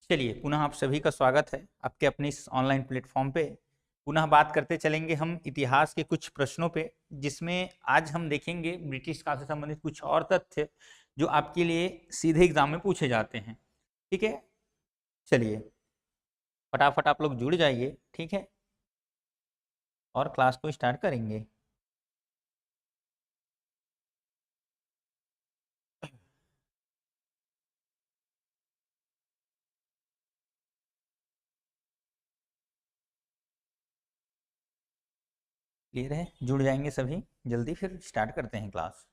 चलिए पुनः आप सभी का स्वागत है आपके अपने इस ऑनलाइन प्लेटफॉर्म पे। पुनः बात करते चलेंगे हम इतिहास के कुछ प्रश्नों पे, जिसमें आज हम देखेंगे ब्रिटिश काल से संबंधित कुछ और तथ्य जो आपके लिए सीधे एग्जाम में पूछे जाते हैं। ठीक है, चलिए फटाफट आप लोग जुड़ जाइए। ठीक है, और क्लास को स्टार्ट करेंगे। क्लियर है? जुड़ जाएंगे सभी जल्दी, फिर स्टार्ट करते हैं क्लास।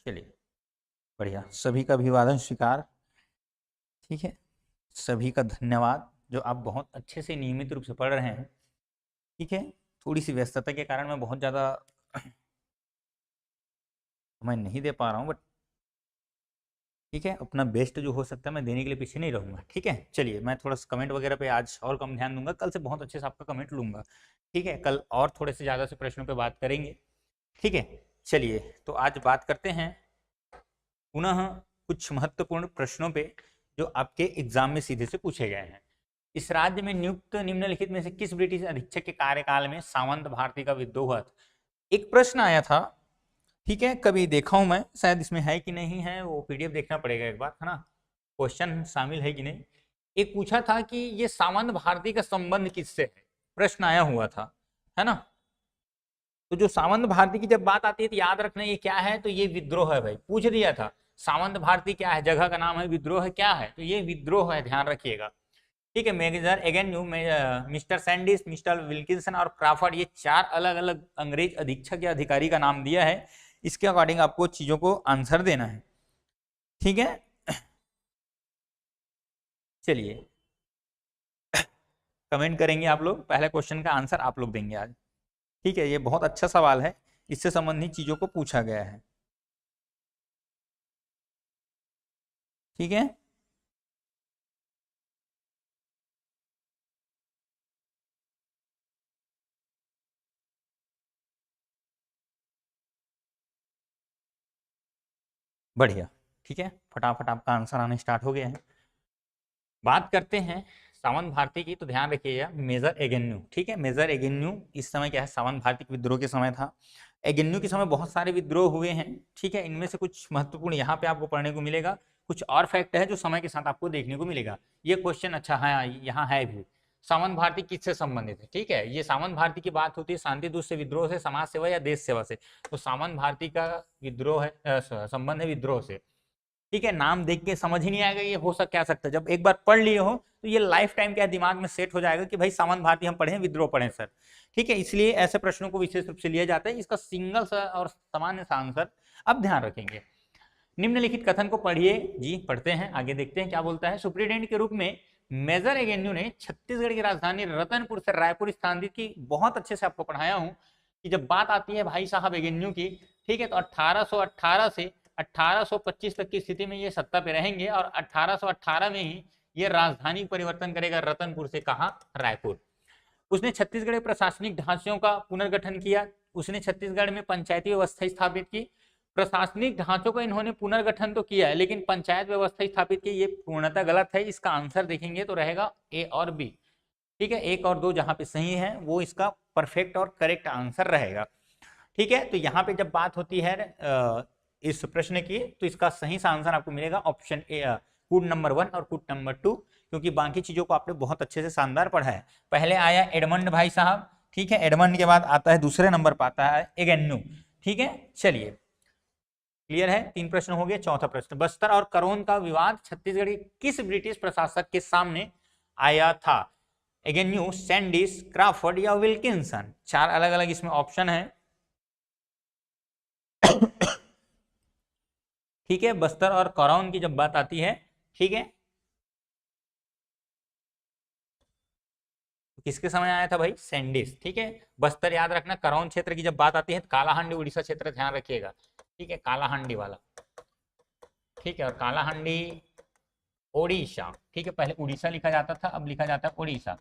चलिए बढ़िया, सभी का अभिवादन स्वीकार। ठीक है, सभी का धन्यवाद जो आप बहुत अच्छे से नियमित रूप से पढ़ रहे हैं। ठीक है, थोड़ी सी व्यस्तता के कारण मैं बहुत ज़्यादा समय नहीं दे पा रहा हूँ, बट ठीक है, अपना बेस्ट जो हो सकता है मैं देने के लिए पीछे नहीं रहूँगा। ठीक है, चलिए मैं थोड़ा सा कमेंट वगैरह पे आज और कम ध्यान दूंगा, कल से बहुत अच्छे से आपका कमेंट लूंगा। ठीक है, कल और थोड़े से ज़्यादा से प्रश्नों पे बात करेंगे। ठीक है, चलिए तो आज बात करते हैं पुनः कुछ महत्वपूर्ण प्रश्नों पे जो आपके एग्जाम में सीधे से पूछे गए हैं। इस राज्य में नियुक्त निम्नलिखित में से किस ब्रिटिश अधीक्षक के कार्यकाल में सामंत भारती का विद्रोह हुआ था? एक प्रश्न आया था। ठीक है, कभी देखा हूं मैं, शायद इसमें है कि नहीं है वो पीडीएफ देखना पड़ेगा एक बार, है ना, क्वेश्चन शामिल है कि नहीं। एक पूछा था कि ये सामंत भारती का संबंध किससे है, प्रश्न आया हुआ था, है ना। तो जो सामंत भारती की जब बात आती है तो याद रखना ये क्या है, तो ये विद्रोह है भाई, पूछ दिया था। सामंत भारती क्या है, जगह का नाम है, विद्रोह क्या है, तो ये विद्रोह है, ध्यान रखिएगा। ठीक है, मेजर एगेन्यू में मिस्टर सैंडिस, मिस्टर विल्किंसन और क्राफर्ड, ये चार अलग अलग अंग्रेज अधीक्षक या अधिकारी का नाम दिया है। इसके अकॉर्डिंग आपको चीजों को आंसर देना है। ठीक है, चलिए कमेंट करेंगे आप लोग, पहले क्वेश्चन का आंसर आप लोग देंगे आज। ठीक है, ये बहुत अच्छा सवाल है, इससे संबंधित चीजों को पूछा गया है। ठीक है, बढ़िया। ठीक है, फटाफट आपका आंसर आने स्टार्ट हो गया है। बात करते हैं सामंत भारती की, तो ध्यान रखिएगा मेजर एगेन्यू। ठीक है, मेजर एगेन्यू इस समय क्या है, सामंत भारती के विद्रोह के समय था। एगेन्यू के समय बहुत सारे विद्रोह हुए हैं। ठीक है, इनमें से कुछ महत्वपूर्ण यहाँ पे आपको पढ़ने को मिलेगा, कुछ और फैक्ट है जो समय के साथ आपको देखने को मिलेगा। ये क्वेश्चन अच्छा है, यहाँ है भी। सामंत भारती किससे संबंधित है? ठीक है, ये सामंत भारती की बात होती है शांति दूत से, विद्रोह से, समाज सेवा या देश सेवा से। तो सामंत भारती का विद्रोह है, संबंध है विद्रोह से। ठीक है, नाम देख के समझ ही नहीं आएगा ये हो क्या सकता है, जब एक बार पढ़ लिए हो तो ये लाइफ टाइम क्या दिमाग में सेट हो जाएगा कि भाई सामंत भारती हम पढ़े, विद्रोह पढ़े सर। ठीक है, इसलिए ऐसे प्रश्नों को विशेष रूप से लिया जाता है। इसका सिंगल सा और सामान्य सा आंसर अब ध्यान रखेंगे। निम्नलिखित कथन को पढ़िए जी, पढ़ते हैं आगे, देखते हैं क्या बोलता है। सुप्रिटेंडेंट के रूप में मेजर एगेन्यू ने छत्तीसगढ़ की राजधानी रतनपुर से रायपुर स्थानांतरित की। बहुत अच्छे से आपको पढ़ाया हूं कि जब बात आती है भाई साहब एगेन्यू की, ठीक है, तो 1818 से 1825 तक की स्थिति में ये सत्ता पे रहेंगे और 1818 में ही ये राजधानी परिवर्तन करेगा रतनपुर से, कहा, रायपुर। उसने छत्तीसगढ़ प्रशासनिक ढांचों का पुनर्गठन किया। उसने छत्तीसगढ़ में पंचायती व्यवस्था स्थापित की। प्रशासनिक ढांचों का इन्होंने पुनर्गठन तो किया है, लेकिन पंचायत व्यवस्था स्थापित की, ये पूर्णतः गलत है। इसका आंसर देखेंगे तो रहेगा ए और बी। ठीक है, एक और दो जहां पे सही है वो इसका परफेक्ट और करेक्ट आंसर रहेगा। ठीक है, तो यहाँ पे जब बात होती है इस प्रश्न की, तो इसका सही सा आंसर आपको मिलेगा ऑप्शन ए, कूट नंबर 1 और कूट नंबर 2, क्योंकि बाकी चीजों को आपने बहुत अच्छे से शानदार पढ़ा है। पहले आया एडमंड भाई साहब, ठीक है, एडमंड के बाद आता है दूसरे नंबर पर आता है एगेन्यू। ठीक है, चलिए क्लियर है, 3 प्रश्न हो गए। चौथा प्रश्न, बस्तर और करोन का विवाद छत्तीसगढ़ के किस ब्रिटिश प्रशासक के सामने आया था? एगेन्यू, सैंडिस, क्राफर्ड या विल्किंसन। 4 अलग अलग इसमें ऑप्शन है। ठीक है, बस्तर और करौन की जब बात आती है, ठीक है, तो किसके समय आया था भाई? सैंडिस। ठीक है, बस्तर याद रखना। करौन क्षेत्र की जब बात आती है, कालाहांडी उड़ीसा क्षेत्र ध्यान रखिएगा। ठीक है, कालाहांडी वाला। ठीक है, और कालाहांडी ओडिशा। ठीक है, पहले उड़ीसा लिखा जाता था, अब लिखा जाता है ओडिशा।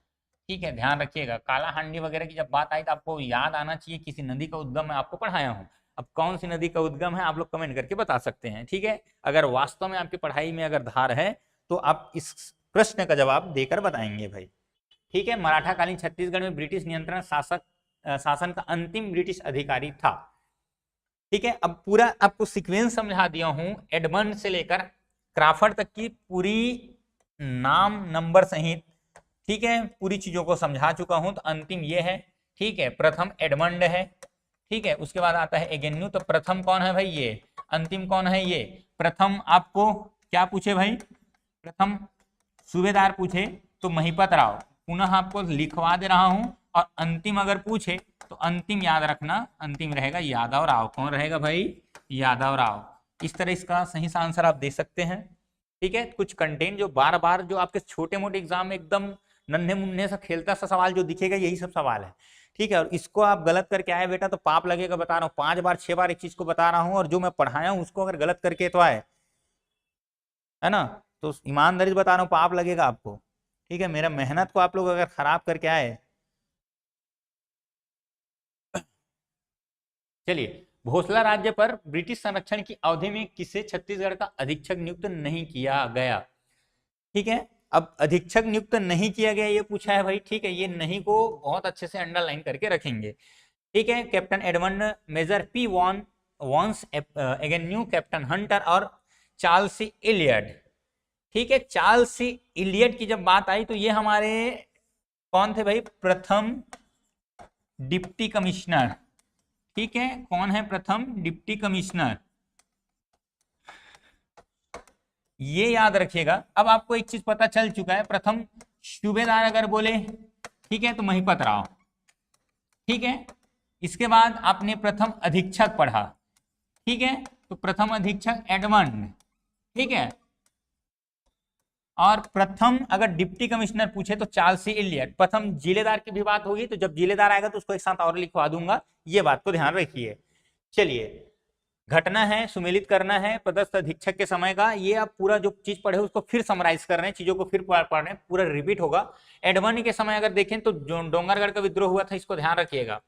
ठीक है, ध्यान रखिएगा। काला हांडी वगैरह की जब बात आई तो आपको याद आना चाहिए किसी नदी का उद्गम मैं आपको पढ़ाया हूँ। अब कौन सी नदी का उद्गम है आप लोग कमेंट करके बता सकते हैं, ठीक है। अगर वास्तव में आपकी पढ़ाई में अगर धार है तो आप इस प्रश्न का जवाब देकर बताएंगे भाई, ठीक है। मराठा कालीन छत्तीसगढ़ में ब्रिटिश नियंत्रण शासन का अंतिम ब्रिटिश अधिकारी था, ठीक है। अब पूरा आपको सीक्वेंस समझा दिया हूं, एडमंड से लेकर क्राफर्ड तक की पूरी नाम नंबर सहित, ठीक है, पूरी चीजों को समझा चुका हूं। तो अंतिम ये है, ठीक है, प्रथम एडमंड है, ठीक है। उसके बाद आता है एगेन्यू, तो प्रथम कौन है भाई ये, अंतिम कौन है ये। प्रथम आपको क्या पूछे भाई, प्रथम सूबेदार पूछे तो महिपत राव, पुनः आपको लिखवा दे रहा हूं। और अंतिम अगर पूछे तो अंतिम याद रखना, अंतिम रहेगा यादव राव। कौन रहेगा भाई, यादव राव। इस तरह इसका सही सा आंसर आप दे सकते हैं, ठीक है। कुछ कंटेंट जो बार बार जो आपके छोटे मोटे एग्जाम में एकदम नन्हे मुन्ने सा खेलता सा सवाल जो दिखेगा, यही सब सवाल है, ठीक है। और इसको आप गलत करके आए बेटा तो पाप लगेगा, बता रहा हूँ। 5 बार 6 बार एक चीज को बता रहा हूँ और जो मैं पढ़ाया हूँ उसको अगर गलत करके तो आए, है ना, तो ईमानदारी से बता रहा हूँ पाप लगेगा आपको, ठीक है। मेरा मेहनत को आप लोग अगर खराब करके आए। चलिए, भोसला राज्य पर ब्रिटिश संरक्षण की अवधि में किसे छत्तीसगढ़ का अधीक्षक नियुक्त नहीं किया गया, ठीक है। अब अधीक्षक नियुक्त नहीं किया गया ये पूछा है भाई, ठीक है। ये नहीं को बहुत अच्छे से अंडरलाइन करके रखेंगे, ठीक है। Captain Edmund, major P Vans Agnew, captain Hunter और चार्ल्स सी इलियट, ठीक है। चार्ल्स सी इलियट की जब बात आई तो ये हमारे कौन थे भाई, प्रथम डिप्टी कमिश्नर, ठीक है। कौन है प्रथम डिप्टी कमिश्नर, ये याद रखिएगा। अब आपको एक चीज पता चल चुका है, प्रथम सूबेदार अगर बोले, ठीक है, तो महिपत राव, ठीक है। इसके बाद आपने प्रथम अधीक्षक पढ़ा, ठीक है, तो प्रथम अधीक्षक एडमंड, ठीक है। और प्रथम अगर डिप्टी कमिश्नर पूछे तो चार्ल्स सी इलियट। प्रथम जिलेदार की भी बात होगी तो जब जिलेदार आएगा तो उसको एक साथ और लिखवा दूंगा, ये बात को ध्यान रखिए। चलिए, घटना है, सुमेलित करना है पदस्थ अधीक्षक के समय का। ये आप पूरा जो चीज पढ़े उसको फिर समराइज कर रहे हैं, चीजों को फिर पढ़ रहे हैं, पूरा रिपीट होगा। एडमंड के समय अगर देखें तो डोंगरगढ़ का विद्रोह हुआ था, इसको ध्यान रखिएगा,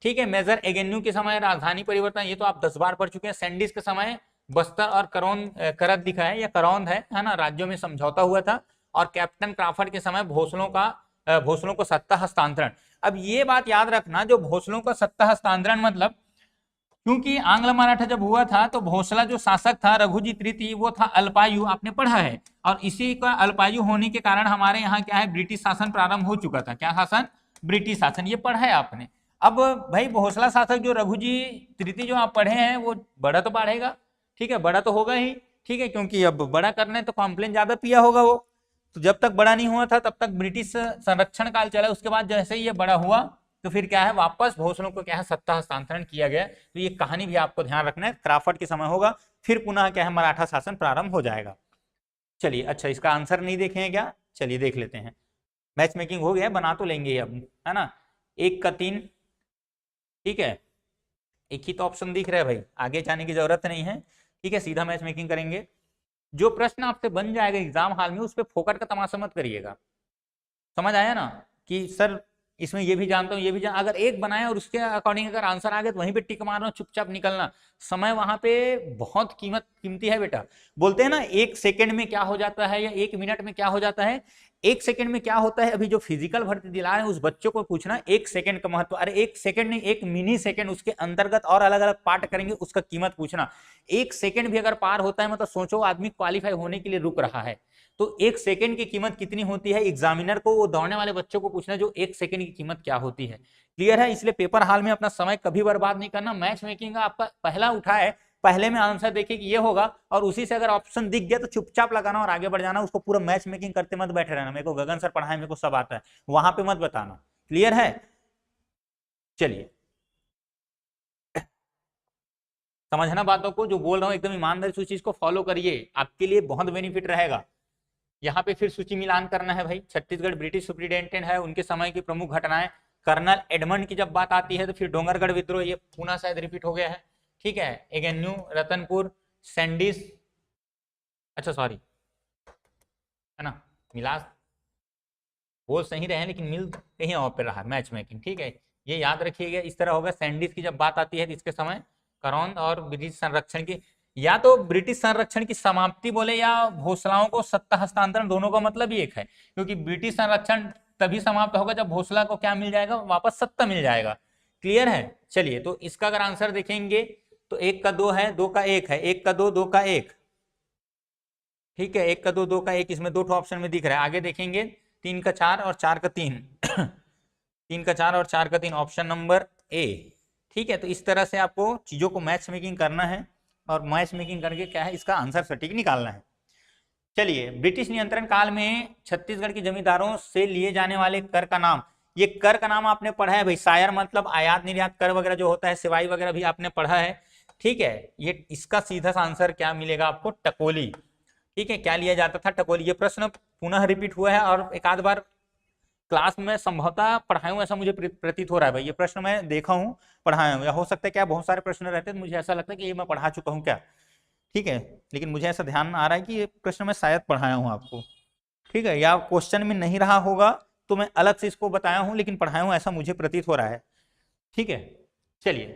ठीक है। मेजर एगेन्यू के समय राजधानी परिवर्तन, ये तो आप 10 बार पढ़ चुके हैं। सैंडिस के समय बस्तर और करद दिखा है या करौंद है ना, राज्यों में समझौता हुआ था। और कैप्टन क्राफर्ड के समय भोसलों को सत्ता हस्तांतरण। अब ये बात याद रखना, जो भोसलों का सत्ता हस्तांतरण मतलब, क्योंकि आंग्ल मराठा जब हुआ था तो भोसला जो शासक था रघुजी तृतीय, वो था अल्पायु, आपने पढ़ा है। और इसी का अल्पायु होने के कारण हमारे यहाँ क्या है, ब्रिटिश शासन प्रारंभ हो चुका था। क्या शासन, ब्रिटिश शासन, ये पढ़ा है आपने। अब भाई भोसला शासक जो रघुजी तृतीय जो आप पढ़े हैं वो बड़ा तो बढ़ेगा, ठीक है, बड़ा तो होगा ही, ठीक है, क्योंकि अब बड़ा करना है तो कॉम्प्लेन ज्यादा पिया होगा वो। तो जब तक बड़ा नहीं हुआ था तब तक ब्रिटिश संरक्षण काल चला, उसके बाद जैसे ही ये बड़ा हुआ तो फिर क्या है, वापस भोसलों को क्या है, सत्ता हस्तांतरण किया गया। तो ये कहानी भी आपको ध्यान रखना है, क्राफर्ड के समय होगा, फिर पुनः क्या है, मराठा शासन प्रारंभ हो जाएगा। चलिए, अच्छा, इसका आंसर नहीं देखे हैं क्या, चलिए देख लेते हैं। मैच मेकिंग हो गया, बना तो लेंगे अब, है ना। 1 का 3, ठीक है, एक ही तो ऑप्शन दिख रहा है भाई, आगे जाने की जरूरत नहीं है, ठीक है, सीधा मैच मेकिंग करेंगे। जो प्रश्न आपसे बन जाएगा एग्जाम हॉल में उस पर फोकट का तमाशा मत करिएगा, समझ आया ना, कि सर इसमें ये भी जानता हूँ ये भी अगर एक बनाया और उसके अकॉर्डिंग अगर आंसर आ गया तो वहीं पे टिक मारना, चुपचाप निकलना। समय वहां पे बहुत कीमती है बेटा। बोलते हैं ना 1 सेकंड में क्या हो जाता है या 1 मिनट में क्या हो जाता है। 1 सेकंड में क्या होता है, अभी जो फिजिकल भर्ती दिला रहे हैं उस बच्चों को पूछना 1 सेकंड का महत्व। अरे 1 सेकंड नहीं, 1 मिनी सेकंड, उसके अंतर्गत और अलग अलग पार्ट करेंगे, उसका कीमत पूछना। 1 सेकंड भी अगर पार होता है मतलब सोचो आदमी क्वालिफाई होने के लिए रुक रहा है। तो 1 सेकंड की कीमत कितनी होती है, एग्जामिनर को, वो दौड़ने वाले बच्चों को पूछना जो 1 सेकंड की कीमत क्या होती है। क्लियर है, इसलिए पेपर हॉल में अपना समय कभी बर्बाद नहीं करना। मैच मेकिंग का आपका पहला उठा है, पहले में आंसर देखिए कि ये होगा और उसी से अगर ऑप्शन दिख गया तो चुपचाप लगाना और आगे बढ़ जाना। उसको पूरा मैच मेकिंग करते मत बैठे रहना, मेरे को गगन सर पढ़ाए, मेरे को सब आता है, वहां पे मत बताना। क्लियर है, चलिए समझना बातों को, जो बोल रहा हूं एकदम ईमानदारी से उस चीज को फॉलो करिए, आपके लिए बहुत बेनिफिट रहेगा। यहाँ पे फिर सूची मिलान करना है भाई। छत्तीसगढ़ ब्रिटिश सुप्रिंटेंडेंट है, उनके समय की प्रमुख घटनाएं। कर्नल एडमंड की जब बात आती है तो फिर डोंगरगढ़ विद्रोह, ये पुनः शायद रिपीट हो गया है, ठीक है। एगेन्यू, रतनपुर, सैंडिस, अच्छा सॉरी, है ना, मिला वो सही रहे लेकिन मिल कहीं और पे रहा, मैच मेकिंग, ठीक है, ये याद रखिएगा। इस तरह होगा। सैंडिस की जब बात आती है तो इसके समय करोन और ब्रिटिश संरक्षण की, या तो ब्रिटिश संरक्षण की समाप्ति बोले या भोसलाओं को सत्ता हस्तांतरण, दोनों का मतलब ही एक है, क्योंकि ब्रिटिश संरक्षण तभी समाप्त होगा जब भोसला को क्या मिल जाएगा, वापस सत्ता मिल जाएगा। क्लियर है। चलिए, तो इसका अगर आंसर देखेंगे तो 1 का 2 है, 2 का 1 है, 1 का 2, 2 का 1, ठीक है, 1 का 2, 2 का 1, इसमें 2 ऑप्शन में दिख रहा है। आगे देखेंगे 3 का 4 और 4 का 3 3 का 4 और 4 का 3, ऑप्शन नंबर ए, ठीक है। तो इस तरह से आपको चीजों को मैच मेकिंग करना है और मैच मेकिंग करके क्या है, इसका आंसर सटीक निकालना है। चलिए, ब्रिटिश नियंत्रण काल में छत्तीसगढ़ के जमींदारों से लिए जाने वाले कर का नाम, ये कर का नाम आपने पढ़ा है भाई, शायर मतलब आयात निर्यात कर वगैरह जो होता है, सिवाई वगैरह भी आपने पढ़ा है, ठीक है। ये इसका सीधा सा आंसर क्या मिलेगा आपको, टकोली, ठीक है। क्या लिया जाता था, टकोली। ये प्रश्न पुनः रिपीट हुआ है और एक आध बार क्लास में संभवतः पढ़ाया हूं, ऐसा मुझे प्रतीत हो रहा है भाई। ये प्रश्न मैं देखा हूं, पढ़ाया हूं, या हो सकता है क्या बहुत सारे प्रश्न रहते हैं, मुझे ऐसा लगता है कि ये मैं पढ़ा चुका हूं क्या, ठीक है। लेकिन मुझे ऐसा ध्यान आ रहा है कि ये प्रश्न मैं शायद पढ़ाया हूं आपको, ठीक है, या क्वेश्चन में नहीं रहा होगा तो मैं अलग से इसको बताया हूं, लेकिन पढ़ाया हूं ऐसा मुझे प्रतीत हो रहा है, ठीक है। चलिए,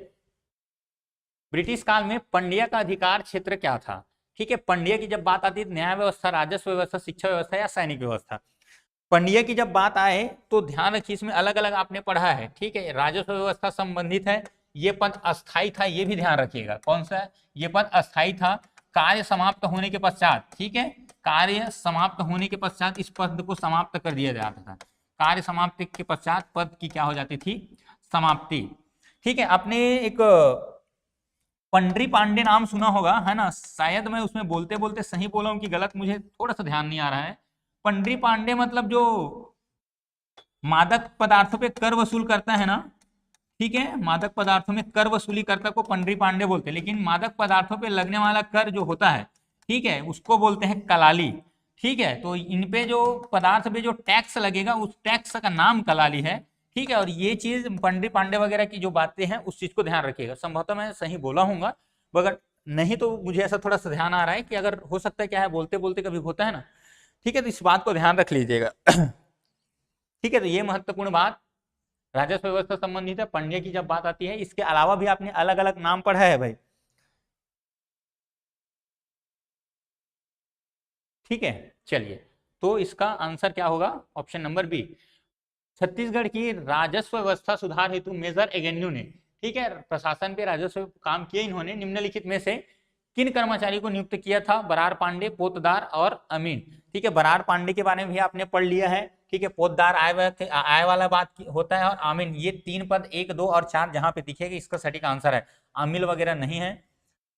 ब्रिटिश काल में पंड्या का अधिकार क्षेत्र क्या था, ठीक है। पंड्या की जब बात आती है, न्याय व्यवस्था, राजस्व व्यवस्था, शिक्षा व्यवस्था या सैनिक व्यवस्था। पंड्या की जब बात आए तो ध्यान रखिए, इसमें अलग अलग आपने पढ़ा है, ठीक है। राजस्व व्यवस्था संबंधित है, ये पद अस्थायी था, ये भी ध्यान रखिएगा। कौन सा, ये पद अस्थायी था। कार्य समाप्त होने के पश्चात, ठीक है, कार्य समाप्त होने के पश्चात इस पद को समाप्त कर दिया जाता था। कार्य समाप्ति के पश्चात पद की क्या हो जाती थी, समाप्ति, ठीक है। आपने एक पंडरी पांडे नाम सुना होगा, है ना, शायद मैं उसमें बोलते बोलते सही बोला हूं कि गलत, मुझे थोड़ा सा ध्यान नहीं आ रहा है। पंडरी पांडे मतलब जो मादक पदार्थों पे कर वसूल करता है ना, ठीक है, मादक पदार्थों में कर वसूली करता को पंडरी पांडे बोलते हैं, लेकिन मादक पदार्थों पे लगने वाला कर जो होता है, ठीक है, उसको बोलते हैं कलाली, ठीक है। तो इन पे जो पदार्थ पे जो टैक्स लगेगा उस टैक्स का नाम कलाली है, ठीक है। और ये चीज पंडरी पांडे वगैरह की जो बातें हैं उस चीज को ध्यान रखिएगा। संभवतः मैं सही बोला हूँ, मगर नहीं तो मुझे ऐसा थोड़ा सा ध्यान आ रहा है कि अगर हो सकता है, क्या है, बोलते बोलते कभी होता है ना, ठीक है, तो इस बात को ध्यान रख लीजिएगा। ठीक है, तो ये महत्वपूर्ण बात राजस्व व्यवस्था संबंधित है। पंड्या की जब बात आती है, इसके अलावा भी आपने अलग अलग नाम पढ़ा है भाई, ठीक है। चलिए, तो इसका आंसर क्या होगा, ऑप्शन नंबर बी। छत्तीसगढ़ की राजस्व व्यवस्था सुधार हेतु मेजर एगेन्यू ने, ठीक है, प्रशासन पे राजस्व काम किए इन्होंने, निम्नलिखित में से किन कर्मचारी को नियुक्त किया था, बरार पांडे, पोतदार और अमीन, ठीक है। बरार पांडे के बारे में भी आपने पढ़ लिया है, ठीक है। पोतदार आय वाला बात होता है, और आमीन, ये 3 पद 1, 2 और 4 जहां पे दिखेगा इसका सटीक आंसर है। आमिल वगैरह नहीं है,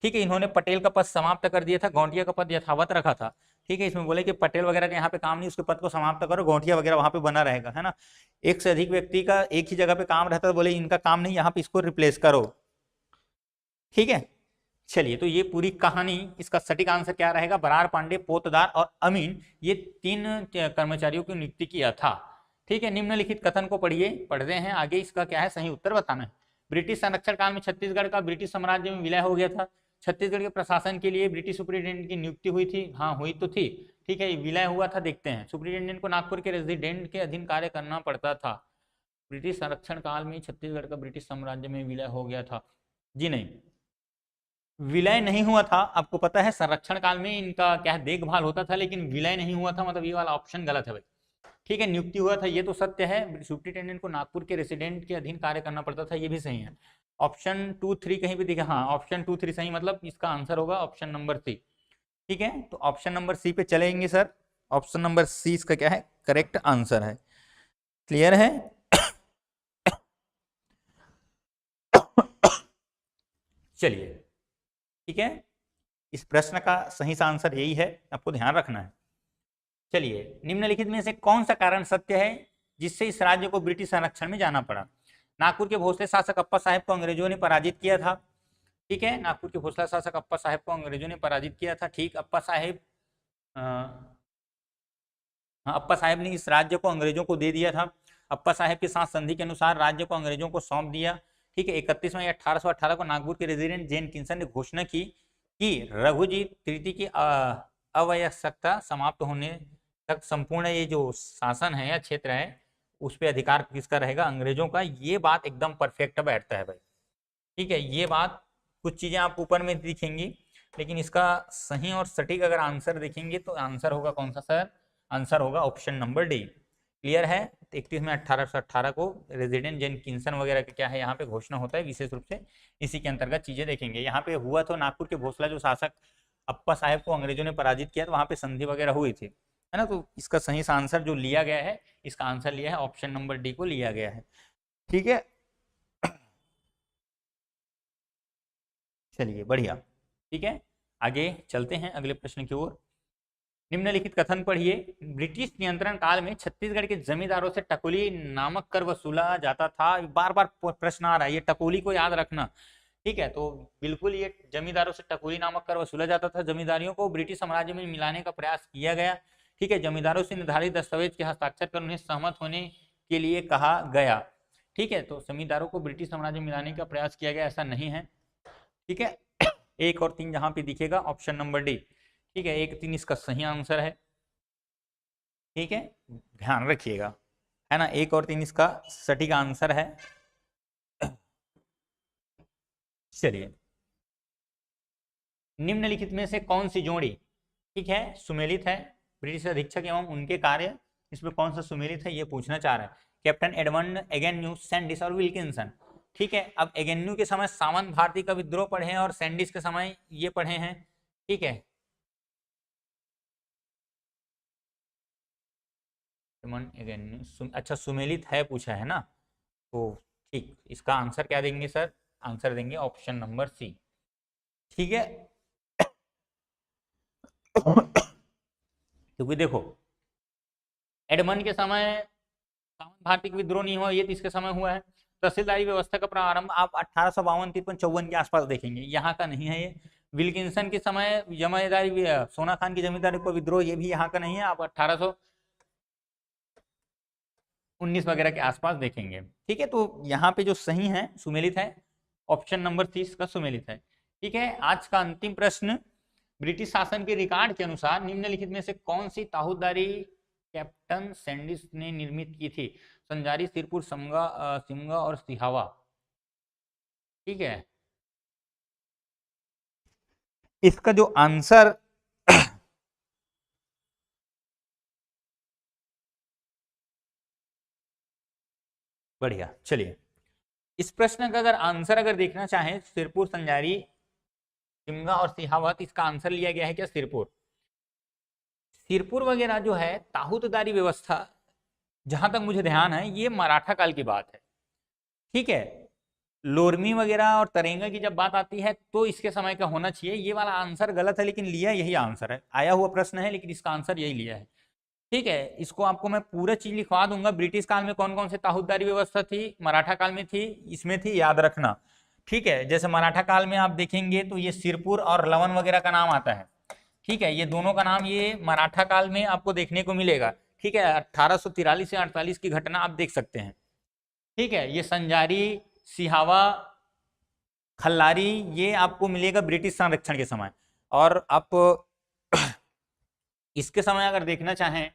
ठीक है। इन्होंने पटेल का पद समाप्त कर दिया था, गौंटिया का पद यथावत रखा था, ठीक है। इसमें बोले कि पटेल वगैरह का यहाँ पे काम नहीं, उसके पद को समाप्त करो, गौंटिया वगैरह वहां पे बना रहेगा, है ना। एक से अधिक व्यक्ति का एक ही जगह पे काम रहता है, बोले इनका काम नहीं, यहाँ पे इसको रिप्लेस करो, ठीक है। चलिए, तो ये पूरी कहानी, इसका सटीक आंसर क्या रहेगा, बरार पांडे, पोतदार और अमीन, ये 3 कर्मचारियों की नियुक्ति किया था, ठीक है। निम्नलिखित कथन को पढ़िए, पढ़ते हैं आगे, इसका क्या है सही उत्तर बताना है। ब्रिटिश संरक्षण काल में छत्तीसगढ़ का ब्रिटिश साम्राज्य में विलय हो गया था। छत्तीसगढ़ के प्रशासन के लिए ब्रिटिश सुप्रिंटेंडेंट की नियुक्ति हुई थी, हाँ हुई तो थी, ठीक है। विलय हुआ था, देखते हैं। सुप्रिंटेंडेंट को नागपुर के रेजिडेंट के अधीन कार्य करना पड़ता था। ब्रिटिश संरक्षण काल में छत्तीसगढ़ का ब्रिटिश साम्राज्य में विलय हो गया था, जी नहीं, विलय नहीं हुआ था। आपको पता है संरक्षण काल में इनका क्या देखभाल होता था, लेकिन विलय नहीं हुआ था, मतलब ये वाला ऑप्शन गलत है भाई, ठीक है। नियुक्ति हुआ था, ये तो सत्य है। सुप्रिंटेंडेंट को नागपुर के रेसिडेंट के अधीन कार्य करना पड़ता था, ये भी सही है। ऑप्शन 2, 3 कहीं भी दिखा, हाँ ऑप्शन 2, 3 सही, मतलब इसका आंसर होगा ऑप्शन नंबर सी, ठीक है। तो ऑप्शन नंबर सी पे चलेंगे सर, ऑप्शन नंबर सी इसका क्या है, करेक्ट आंसर है। क्लियर है। चलिए, ठीक है, इस प्रश्न का सही सा आंसर यही है, आपको ध्यान रखना है। चलिए, निम्नलिखित में से कौन सा कारण सत्य है जिससे इस राज्य को ब्रिटिश संरक्षण में जाना पड़ा। नागपुर के भोसले शासक अप्पा साहेब को अंग्रेजों ने पराजित किया था, ठीक है। नागपुर के भोसला शासक अप्पा साहेब को अंग्रेजों ने पराजित किया था, ठीक। अप्पा साहेब ने इस राज्य को अंग्रेजों को दे दिया था। अप्पा साहेब के साथ संधि के अनुसार राज्य को अंग्रेजों को सौंप दिया, ठीक है। 31 मई 1818 को नागपुर के रेजिडेंट जेन किंसन ने घोषणा की कि रघुजीत तृतीय की अवयस्कता समाप्त होने तक संपूर्ण ये जो शासन है या क्षेत्र है उस पर अधिकार किसका रहेगा, अंग्रेजों का। ये बात एकदम परफेक्ट बैठता है भाई, ठीक है। ये बात, कुछ चीजें आपको ऊपर में दिखेंगी, लेकिन इसका सही और सटीक अगर आंसर देखेंगे तो आंसर होगा कौन सा सर, आंसर होगा ऑप्शन नंबर डी। क्लियर है। 31 में 1818 को रेजिडेंट जेनकिंसन वगैरह का क्या है यहाँ पे घोषणा होता है, विशेष रूप से इसी के अंतर्गत चीजें देखेंगे। यहाँ पे हुआ तो नागपुर के भोसला जो शासक अप्पा साहेब को अंग्रेजों ने पराजित किया, तो वहां पे संधि वगैरह हुई थी, है ना। तो इसका सही आंसर जो लिया गया है, इसका आंसर लिया है ऑप्शन नंबर डी को लिया गया है, ठीक है। चलिए बढ़िया, ठीक है। आगे चलते हैं अगले प्रश्न की ओर। निम्नलिखित कथन पढ़िए। ब्रिटिश नियंत्रण काल में छत्तीसगढ़ के जमींदारों से टकोली नामक कर वसूला जाता था। बार बार प्रश्न आ रहा है, ये टकोली को याद रखना, ठीक है। तो बिल्कुल ये जमींदारों से टकोली नामक कर वसूला जाता था। जमींदारियों को ब्रिटिश साम्राज्य में मिलाने का प्रयास किया गया, ठीक है। जमींदारों से निर्धारित दस्तावेज के हस्ताक्षर कर उन्हें सहमत होने के लिए कहा गया, ठीक है। तो जमींदारों को ब्रिटिश साम्राज्य में मिलाने का प्रयास किया गया, ऐसा नहीं है, ठीक है। 1 और 3 जहां पे दिखेगा ऑप्शन नंबर डी, ठीक है। 1 3 इसका सही आंसर है, ठीक है, ध्यान रखिएगा, है ना। 1 और 3 इसका सटीक आंसर है। चलिए, निम्नलिखित में से कौन सी जोड़ी, ठीक है, सुमेलित है। ब्रिटिश अधीक्षक एवं उनके कार्य, इसमें कौन सा सुमेलित है ये पूछना चाह रहा है। कैप्टन एडमंड एगेन्यू, सैंडिस और विल्किंसन, ठीक है। अब एगेन्यू के समय सामंत भारती का विद्रोह पढ़े हैं और सैंडिस के समय ये पढ़े हैं, ठीक है। एगेन्यू, अच्छा सुमेलित है पूछा है ना, तो ठीक, इसका आंसर क्या देंगे सर, आंसर देंगे ऑप्शन नंबर सी, ठीक है। क्योंकि देखो एडमंड के समय सामंत भारती का विद्रोह नहीं हुआ, ये तो इसके समय हुआ है। तहसीलदारी व्यवस्था का प्रारंभ आप 1852, 53, 54 के आसपास देखेंगे, यहाँ का नहीं है ये। विल्किंसन के समय जमींदारी, सोना खान की जमींदारी को विद्रोह, ये भी यहाँ का नहीं है, आप 1819 वगैरह के आसपास देखेंगे, ठीक है। तो यहाँ पे जो सही है सुमेलित है, ऑप्शन नंबर 30 का सुमेलित है, ठीक है। आज का अंतिम प्रश्न। ब्रिटिश शासन के रिकॉर्ड के अनुसार निम्नलिखित में से कौन सी ताहूदारी कैप्टन सैंडिस ने निर्मित की थी। संजारी, सिरपुर, सिमगा और सिहावा, ठीक है। इसका जो आंसर बढ़िया, चलिए इस प्रश्न का अगर आंसर अगर देखना चाहें, सिरपुर, संजारी, सिमगा और सिहावा, इसका आंसर लिया गया है क्या, सिरपुर। सिरपुर वगैरह जो है ताहूतदारी व्यवस्था, जहां तक मुझे ध्यान है ये मराठा काल की बात है, ठीक है। लोरमी वगैरह और तरेंगा की जब बात आती है तो इसके समय का होना चाहिए। ये वाला आंसर गलत है, लेकिन लिया यही आंसर है, आया हुआ प्रश्न है लेकिन इसका आंसर यही लिया है, ठीक है। इसको आपको मैं पूरा चीज लिखवा दूंगा। ब्रिटिश काल में कौन कौन से ताहूतदारी व्यवस्था थी, मराठा काल में थी, इसमें थी, याद रखना, ठीक है। जैसे मराठा काल में आप देखेंगे तो ये सिरपुर और लवन वगैरह का नाम आता है, ठीक है। ये दोनों का नाम ये मराठा काल में आपको देखने को मिलेगा, ठीक है। 1843 से 48 की घटना आप देख सकते हैं, ठीक है। ये संजारी, सिहावा, खल्लारी, ये आपको मिलेगा ब्रिटिश संरक्षण के समय। और आप इसके समय अगर देखना चाहें,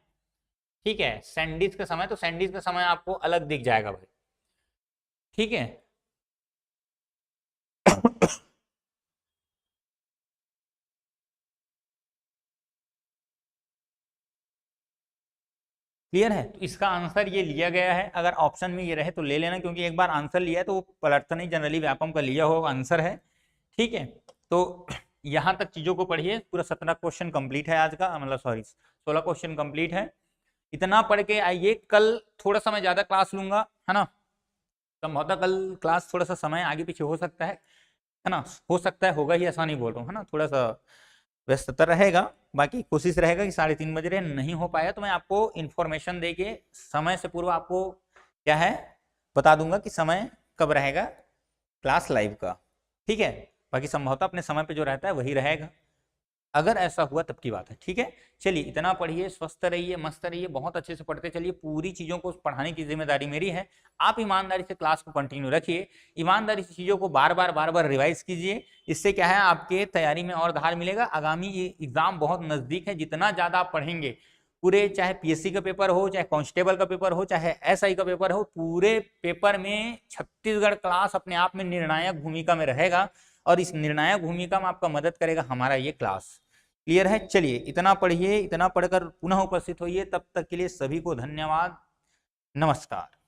ठीक है, सैंडिस का समय, तो सैंडिस का समय आपको अलग दिख जाएगा भाई, ठीक है। क्लियर है। तो इसका आंसर ये लिया गया है। अगर ऑप्शन में ये रहे तो ले लेना, क्योंकि एक बार आंसर लिया है तो वो पलटता नहीं, जनरली व्यापम का लिया हुआ आंसर है, ठीक है। तो यहां तक चीजों को पढ़िए। पूरा 17 क्वेश्चन कंप्लीट है आज का, मतलब सॉरी 16 क्वेश्चन कंप्लीट है। इतना पढ़ के आइए, कल थोड़ा सा मैं ज्यादा क्लास लूंगा, है ना। संभवतः कल क्लास थोड़ा सा समय आगे पीछे हो सकता है ना, हो सकता है, होगा ही, ऐसा नहीं बोल रहा हूँ, है ना। थोड़ा सा व्यस्तता रहेगा, बाकी कोशिश रहेगा कि 3:30 बज रहे, नहीं हो पाया तो मैं आपको इन्फॉर्मेशन दे के समय से पूर्व आपको क्या है बता दूंगा कि समय कब रहेगा क्लास लाइव का, ठीक है। बाकी संभवतः अपने समय पे जो रहता है वही रहेगा, अगर ऐसा हुआ तब की बात है, ठीक है। चलिए इतना पढ़िए, स्वस्थ रहिए, मस्त रहिए, बहुत अच्छे से पढ़ते चलिए। पूरी चीजों को पढ़ाने की जिम्मेदारी मेरी है। आप ईमानदारी से क्लास को कंटिन्यू रखिए, ईमानदारी से चीजों को बार बार रिवाइज कीजिए। इससे क्या है, आपके तैयारी में और धार मिलेगा। आगामी ये एग्जाम बहुत नजदीक है, जितना ज्यादा आप पढ़ेंगे पूरे, चाहे पीएससी का पेपर हो, चाहे कांस्टेबल का पेपर हो, चाहे एसआई का पेपर हो, पूरे पेपर में छत्तीसगढ़ क्लास अपने आप में निर्णायक भूमिका में रहेगा और इस निर्णायक भूमिका में आपका मदद करेगा हमारा ये क्लास। क्लियर है? चलिए इतना पढ़िए, इतना पढ़कर पुनः उपस्थित होइए। तब तक के लिए सभी को धन्यवाद, नमस्कार।